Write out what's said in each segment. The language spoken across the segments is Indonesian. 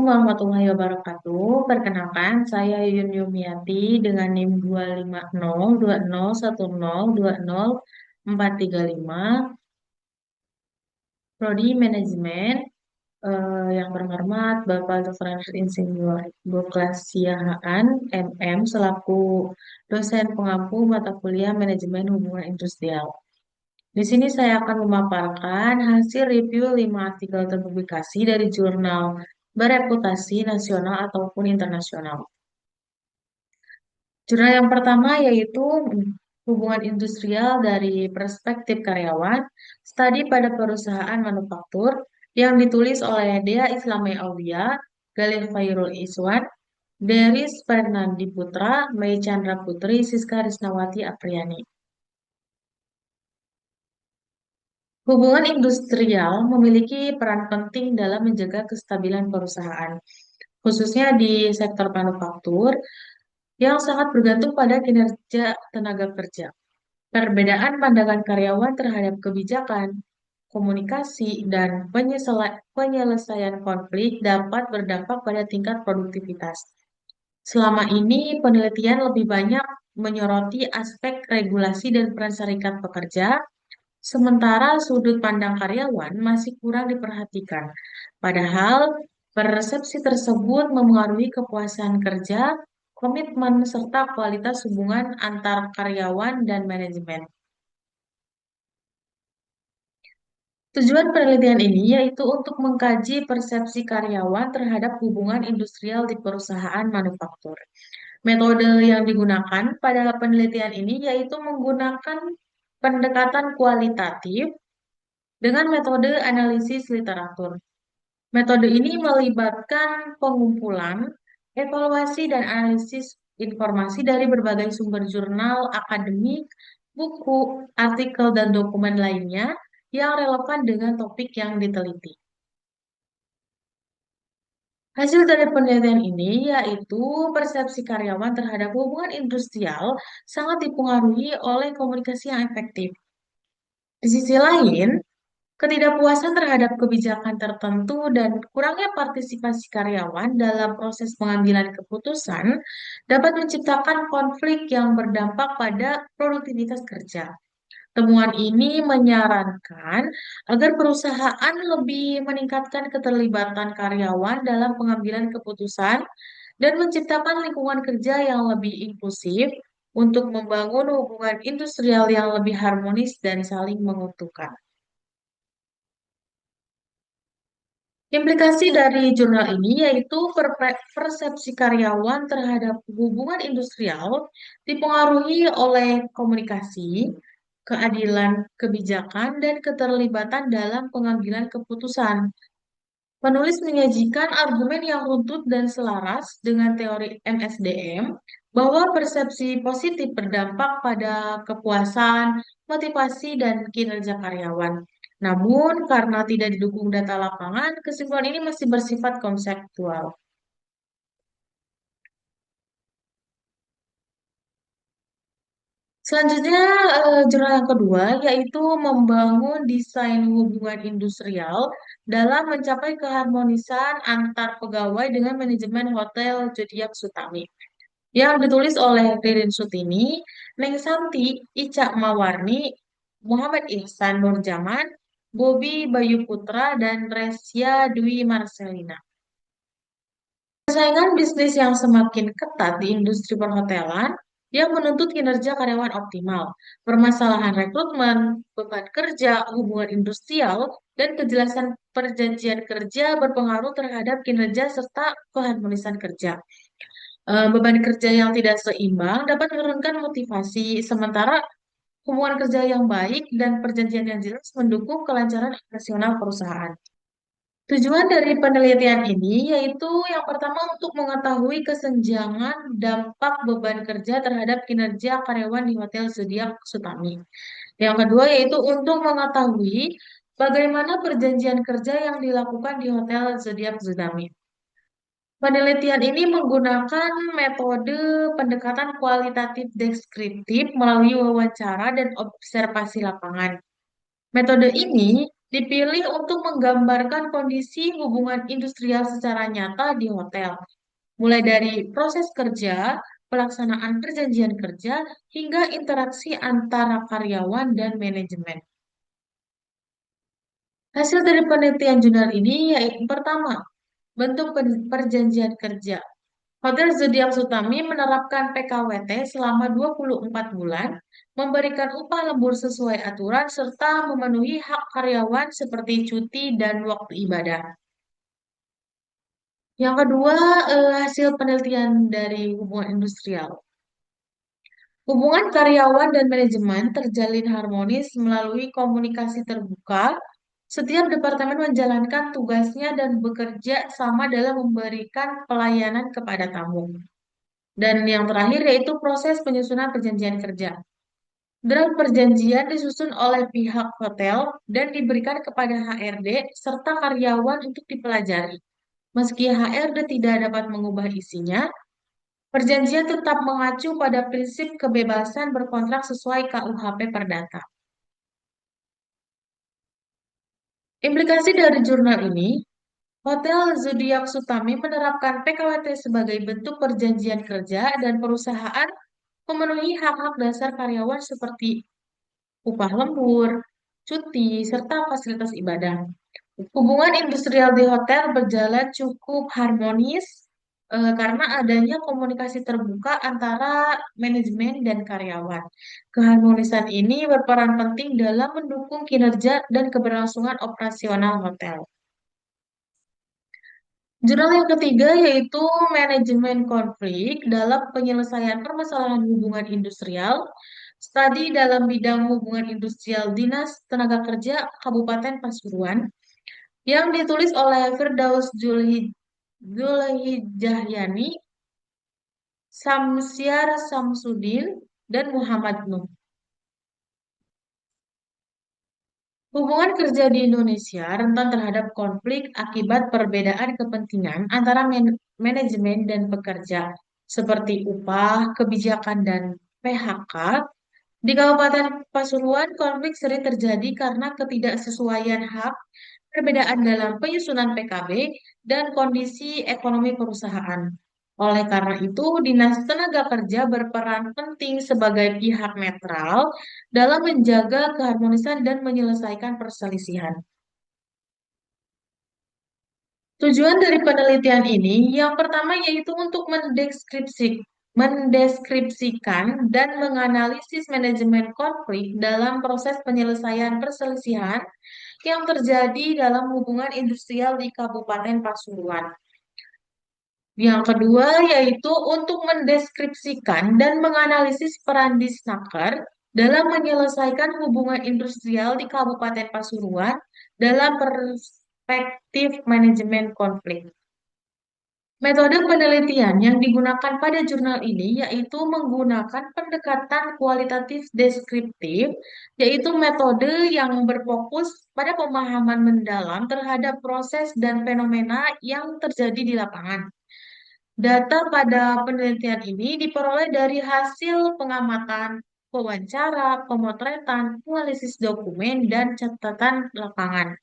Warahmatullahi wabarakatuh. Perkenalkan, saya Yun Yumiati dengan NIM 25020102040 435, Prodi Manajemen. Yang berhormat Bapak Dr. Insinyur Douglas Siahaan, MM, selaku dosen pengampu mata kuliah Manajemen Hubungan Industrial. Di sini saya akan memaparkan hasil review 5 artikel terpublikasi dari jurnal bereputasi nasional ataupun internasional. Jurnal yang pertama yaitu hubungan industrial dari perspektif karyawan, studi pada perusahaan manufaktur yang ditulis oleh Dea Islamai Aulia, Galih Fairul Iswan, Deris Fernandi Putra, Mei Chandra Putri, Siska Risnawati Apriani. Hubungan industrial memiliki peran penting dalam menjaga kestabilan perusahaan, khususnya di sektor manufaktur yang sangat bergantung pada kinerja tenaga kerja. Perbedaan pandangan karyawan terhadap kebijakan, komunikasi, dan penyelesaian konflik dapat berdampak pada tingkat produktivitas. Selama ini, penelitian lebih banyak menyoroti aspek regulasi dan peran serikat pekerja, sementara sudut pandang karyawan masih kurang diperhatikan. Padahal, persepsi tersebut memengaruhi kepuasan kerja, komitmen, serta kualitas hubungan antar karyawan dan manajemen. Tujuan penelitian ini yaitu untuk mengkaji persepsi karyawan terhadap hubungan industrial di perusahaan manufaktur. Metode yang digunakan pada penelitian ini yaitu menggunakan pendekatan kualitatif dengan metode analisis literatur. Metode ini melibatkan pengumpulan, evaluasi, dan analisis informasi dari berbagai sumber jurnal akademik, buku, artikel, dan dokumen lainnya yang relevan dengan topik yang diteliti. Hasil dari penelitian ini yaitu persepsi karyawan terhadap hubungan industrial sangat dipengaruhi oleh komunikasi yang efektif. Di sisi lain, ketidakpuasan terhadap kebijakan tertentu dan kurangnya partisipasi karyawan dalam proses pengambilan keputusan dapat menciptakan konflik yang berdampak pada produktivitas kerja. Temuan ini menyarankan agar perusahaan lebih meningkatkan keterlibatan karyawan dalam pengambilan keputusan dan menciptakan lingkungan kerja yang lebih inklusif untuk membangun hubungan industrial yang lebih harmonis dan saling menguntungkan. Implikasi dari jurnal ini yaitu persepsi karyawan terhadap hubungan industrial dipengaruhi oleh komunikasi, keadilan kebijakan, dan keterlibatan dalam pengambilan keputusan. Penulis menyajikan argumen yang runtut dan selaras dengan teori MSDM bahwa persepsi positif berdampak pada kepuasan, motivasi, dan kinerja karyawan. Namun, karena tidak didukung data lapangan, kesimpulan ini masih bersifat konseptual. Selanjutnya, jurnal yang kedua yaitu membangun desain hubungan industrial dalam mencapai keharmonisan antar pegawai dengan manajemen hotel Zodiac Sutami, yang ditulis oleh Ririn Sutini, Neng Santi, Ica Mawarni, Muhammad Ihsan Nurjaman, Bobi Bayu Putra, dan Resya Dwi Marcelina. Persaingan bisnis yang semakin ketat di industri perhotelan yang menuntut kinerja karyawan optimal, permasalahan rekrutmen, beban kerja, hubungan industrial, dan kejelasan perjanjian kerja berpengaruh terhadap kinerja serta keharmonisan kerja. Beban kerja yang tidak seimbang dapat menurunkan motivasi, sementara hubungan kerja yang baik dan perjanjian yang jelas mendukung kelancaran operasional perusahaan. Tujuan dari penelitian ini yaitu yang pertama untuk mengetahui kesenjangan dampak beban kerja terhadap kinerja karyawan di Hotel Zodiac Sutami. Yang kedua yaitu untuk mengetahui bagaimana perjanjian kerja yang dilakukan di Hotel Zodiac Sutami. Penelitian ini menggunakan metode pendekatan kualitatif deskriptif melalui wawancara dan observasi lapangan. Metode ini dipilih untuk menggambarkan kondisi hubungan industrial secara nyata di hotel, mulai dari proses kerja, pelaksanaan perjanjian kerja, hingga interaksi antara karyawan dan manajemen. Hasil dari penelitian jurnal ini yaitu pertama, bentuk perjanjian kerja. Hotel Zodiac Sutami menerapkan PKWT selama 24 bulan, memberikan upah lembur sesuai aturan, serta memenuhi hak karyawan seperti cuti dan waktu ibadah. Yang kedua, hasil penelitian dari hubungan industrial. Hubungan karyawan dan manajemen terjalin harmonis melalui komunikasi terbuka. Setiap departemen menjalankan tugasnya dan bekerja sama dalam memberikan pelayanan kepada tamu. Dan yang terakhir yaitu proses penyusunan perjanjian kerja. Draft perjanjian disusun oleh pihak hotel dan diberikan kepada HRD serta karyawan untuk dipelajari. Meski HRD tidak dapat mengubah isinya, perjanjian tetap mengacu pada prinsip kebebasan berkontrak sesuai KUHP Perdata. Implikasi dari jurnal ini, Hotel Zodiac Sutami menerapkan PKWT sebagai bentuk perjanjian kerja dan perusahaan memenuhi hak-hak dasar karyawan seperti upah lembur, cuti, serta fasilitas ibadah. Hubungan industrial di hotel berjalan cukup harmonis karena adanya komunikasi terbuka antara manajemen dan karyawan. Keharmonisan ini berperan penting dalam mendukung kinerja dan keberlangsungan operasional hotel. Jurnal yang ketiga yaitu manajemen konflik dalam penyelesaian permasalahan hubungan industrial, studi dalam bidang hubungan industrial Dinas Tenaga Kerja Kabupaten Pasuruan, yang ditulis oleh Firdaus Zulhijahyani, Samsiar Samsudin, dan Muhammad Nuh. Hubungan kerja di Indonesia rentan terhadap konflik akibat perbedaan kepentingan antara manajemen dan pekerja, seperti upah, kebijakan, dan PHK. Di Kabupaten Pasuruan, konflik sering terjadi karena ketidaksesuaian hak, perbedaan dalam penyusunan PKB, dan kondisi ekonomi perusahaan. Oleh karena itu, Dinas Tenaga Kerja berperan penting sebagai pihak netral dalam menjaga keharmonisan dan menyelesaikan perselisihan. Tujuan dari penelitian ini yang pertama yaitu untuk mendeskripsikan dan menganalisis manajemen konflik dalam proses penyelesaian perselisihan yang terjadi dalam hubungan industrial di Kabupaten Pasuruan. Yang kedua yaitu untuk mendeskripsikan dan menganalisis peran Disnaker dalam menyelesaikan hubungan industrial di Kabupaten Pasuruan dalam perspektif manajemen konflik. Metode penelitian yang digunakan pada jurnal ini yaitu menggunakan pendekatan kualitatif deskriptif, yaitu metode yang berfokus pada pemahaman mendalam terhadap proses dan fenomena yang terjadi di lapangan. Data pada penelitian ini diperoleh dari hasil pengamatan, wawancara, pemotretan, analisis dokumen, dan catatan lapangan.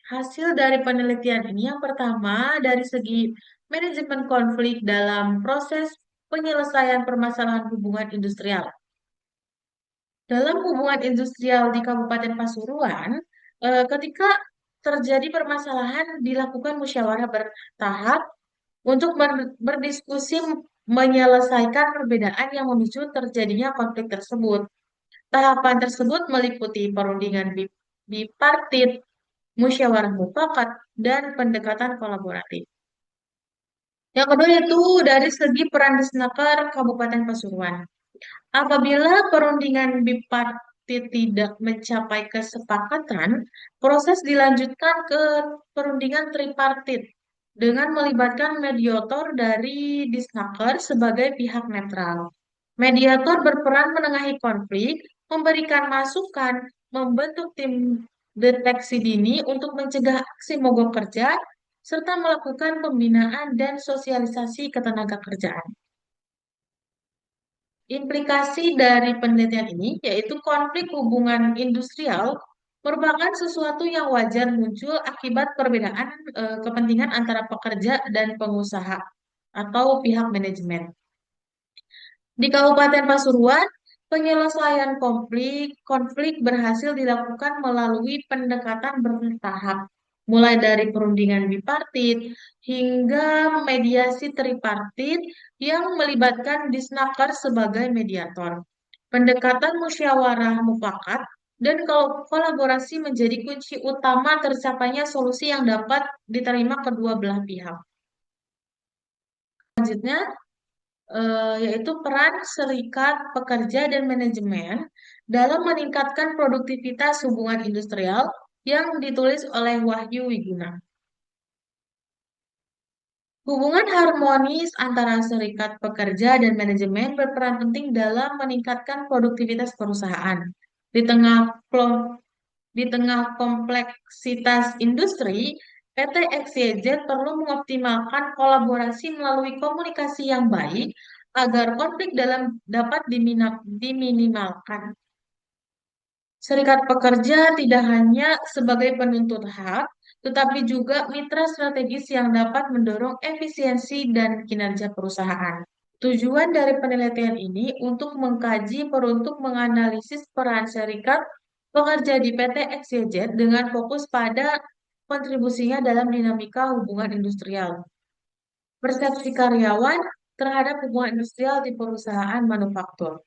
Hasil dari penelitian ini yang pertama dari segi manajemen konflik dalam proses penyelesaian permasalahan hubungan industrial. Dalam hubungan industrial di Kabupaten Pasuruan, ketika terjadi permasalahan dilakukan musyawarah bertahap untuk berdiskusi menyelesaikan perbedaan yang memicu terjadinya konflik tersebut. Tahapan tersebut meliputi perundingan bipartit, musyawarah mufakat, dan pendekatan kolaboratif. Yang kedua yaitu dari segi peran Disnaker Kabupaten Pasuruan. Apabila perundingan bipartit tidak mencapai kesepakatan, proses dilanjutkan ke perundingan tripartit dengan melibatkan mediator dari Disnaker sebagai pihak netral. Mediator berperan menengahi konflik, memberikan masukan, membentuk tim deteksi dini untuk mencegah aksi mogok kerja, serta melakukan pembinaan dan sosialisasi ketenaga kerjaan. Implikasi dari penelitian ini yaitu konflik hubungan industrial merupakan sesuatu yang wajar muncul akibat perbedaan kepentingan antara pekerja dan pengusaha atau pihak manajemen. Di Kabupaten Pasuruan, penyelesaian konflik berhasil dilakukan melalui pendekatan bertahap, mulai dari perundingan bipartit hingga mediasi tripartit yang melibatkan Disnaker sebagai mediator. Pendekatan musyawarah mufakat dan kolaborasi menjadi kunci utama tercapainya solusi yang dapat diterima kedua belah pihak. Selanjutnya, yaitu peran serikat pekerja dan manajemen dalam meningkatkan produktivitas hubungan industrial yang ditulis oleh Wahyu Wiguna. Hubungan harmonis antara serikat pekerja dan manajemen berperan penting dalam meningkatkan produktivitas perusahaan. Di tengah di tengah kompleksitas industri, PT XYZ perlu mengoptimalkan kolaborasi melalui komunikasi yang baik agar konflik dapat diminimalkan. Serikat pekerja tidak hanya sebagai penuntut hak, tetapi juga mitra strategis yang dapat mendorong efisiensi dan kinerja perusahaan. Tujuan dari penelitian ini untuk mengkaji peruntuk menganalisis peran serikat pekerja di PT XYZ dengan fokus pada kontribusinya dalam dinamika hubungan industrial. Persepsi karyawan terhadap hubungan industrial di perusahaan manufaktur.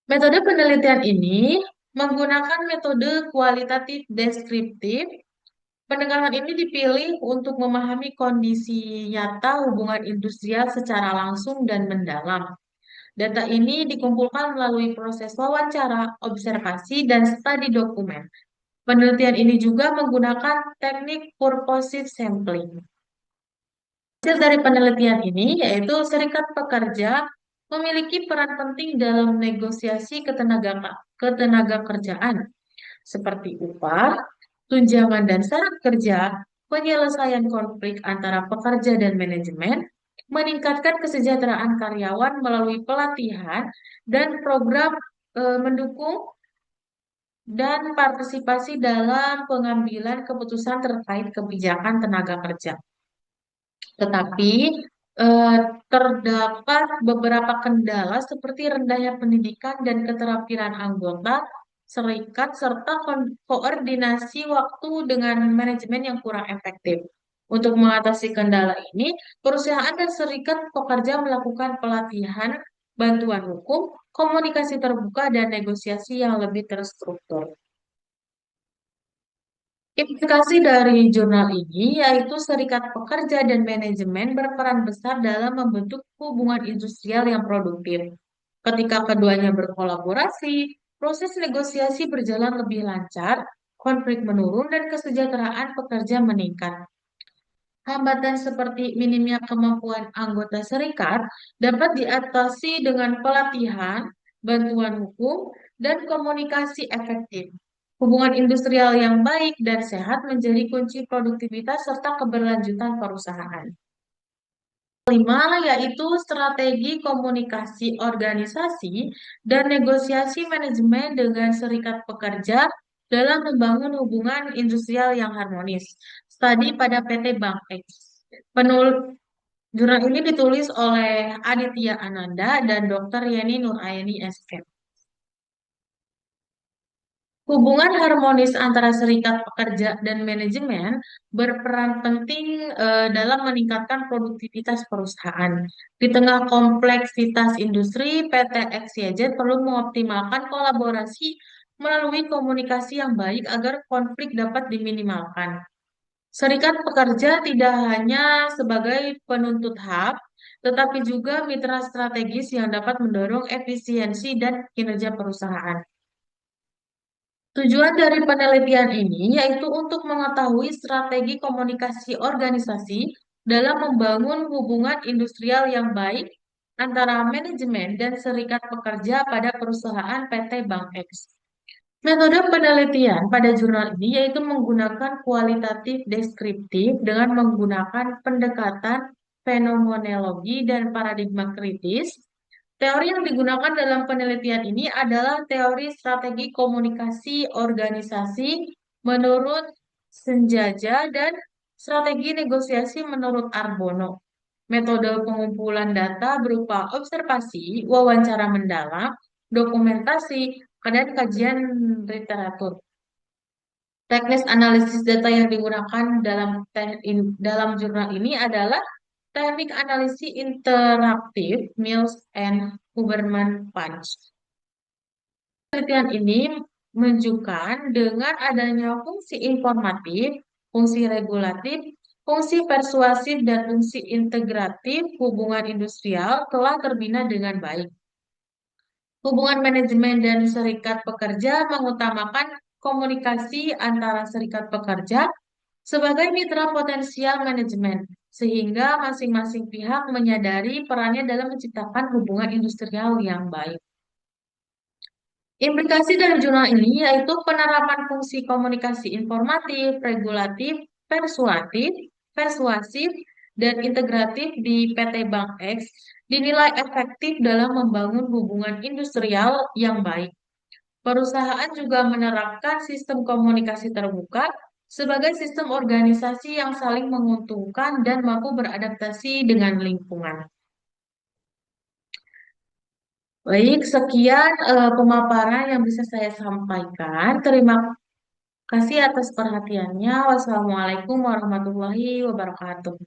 Metode penelitian ini menggunakan metode kualitatif deskriptif. Pendekatan ini dipilih untuk memahami kondisi nyata hubungan industrial secara langsung dan mendalam. Data ini dikumpulkan melalui proses wawancara, observasi, dan studi dokumen. Penelitian ini juga menggunakan teknik purposive sampling. Hasil dari penelitian ini yaitu serikat pekerja memiliki peran penting dalam negosiasi ketenaga kerjaan seperti upah, tunjangan dan syarat kerja, penyelesaian konflik antara pekerja dan manajemen, meningkatkan kesejahteraan karyawan melalui pelatihan dan program mendukung dan partisipasi dalam pengambilan keputusan terkait kebijakan tenaga kerja. Tetapi eh, terdapat beberapa kendala seperti rendahnya pendidikan dan keterampilan anggota serikat serta koordinasi waktu dengan manajemen yang kurang efektif. Untuk mengatasi kendala ini, perusahaan dan serikat pekerja melakukan pelatihan, bantuan hukum, komunikasi terbuka, dan negosiasi yang lebih terstruktur. Implikasi dari jurnal ini yaitu serikat pekerja dan manajemen berperan besar dalam membentuk hubungan industrial yang produktif. Ketika keduanya berkolaborasi, proses negosiasi berjalan lebih lancar, konflik menurun, dan kesejahteraan pekerja meningkat. Hambatan seperti minimnya kemampuan anggota serikat dapat diatasi dengan pelatihan, bantuan hukum, dan komunikasi efektif. Hubungan industrial yang baik dan sehat menjadi kunci produktivitas serta keberlanjutan perusahaan. Kelima, yaitu strategi komunikasi organisasi dan negosiasi manajemen dengan serikat pekerja dalam membangun hubungan industrial yang harmonis. Studi pada PT Bank X. Jurnal ini ditulis oleh Aditya Ananda dan Dr. Yeni Nuraini SK. Hubungan harmonis antara serikat pekerja dan manajemen berperan penting dalam meningkatkan produktivitas perusahaan. Di tengah kompleksitas industri, PT XYZ perlu mengoptimalkan kolaborasi melalui komunikasi yang baik agar konflik dapat diminimalkan. Serikat pekerja tidak hanya sebagai penuntut hak, tetapi juga mitra strategis yang dapat mendorong efisiensi dan kinerja perusahaan. Tujuan dari penelitian ini yaitu untuk mengetahui strategi komunikasi organisasi dalam membangun hubungan industrial yang baik antara manajemen dan serikat pekerja pada perusahaan PT Bank X. Metode penelitian pada jurnal ini yaitu menggunakan kualitatif deskriptif dengan menggunakan pendekatan fenomenologi dan paradigma kritis Teori yang digunakan dalam penelitian ini adalah teori strategi komunikasi organisasi menurut Senjaja dan strategi negosiasi menurut Arbono. Metode pengumpulan data berupa observasi, wawancara mendalam, dokumentasi, dan kajian literatur. Teknis analisis data yang digunakan dalam jurnal ini adalah teknik analisis interaktif Mills and Huberman Punch. Penelitian ini menunjukkan dengan adanya fungsi informatif, fungsi regulatif, fungsi persuasif, dan fungsi integratif, hubungan industrial telah terbina dengan baik. Hubungan manajemen dan serikat pekerja mengutamakan komunikasi antara serikat pekerja sebagai mitra potensial manajemen, sehingga masing-masing pihak menyadari perannya dalam menciptakan hubungan industrial yang baik. Implikasi dari jurnal ini yaitu penerapan fungsi komunikasi informatif, regulatif, persuasif, persuasif, dan integratif di PT Bank X dinilai efektif dalam membangun hubungan industrial yang baik. Perusahaan juga menerapkan sistem komunikasi terbuka sebagai sistem organisasi yang saling menguntungkan dan mampu beradaptasi dengan lingkungan. Baik, sekian pemaparan yang bisa saya sampaikan. Terima kasih atas perhatiannya. Wassalamualaikum warahmatullahi wabarakatuh.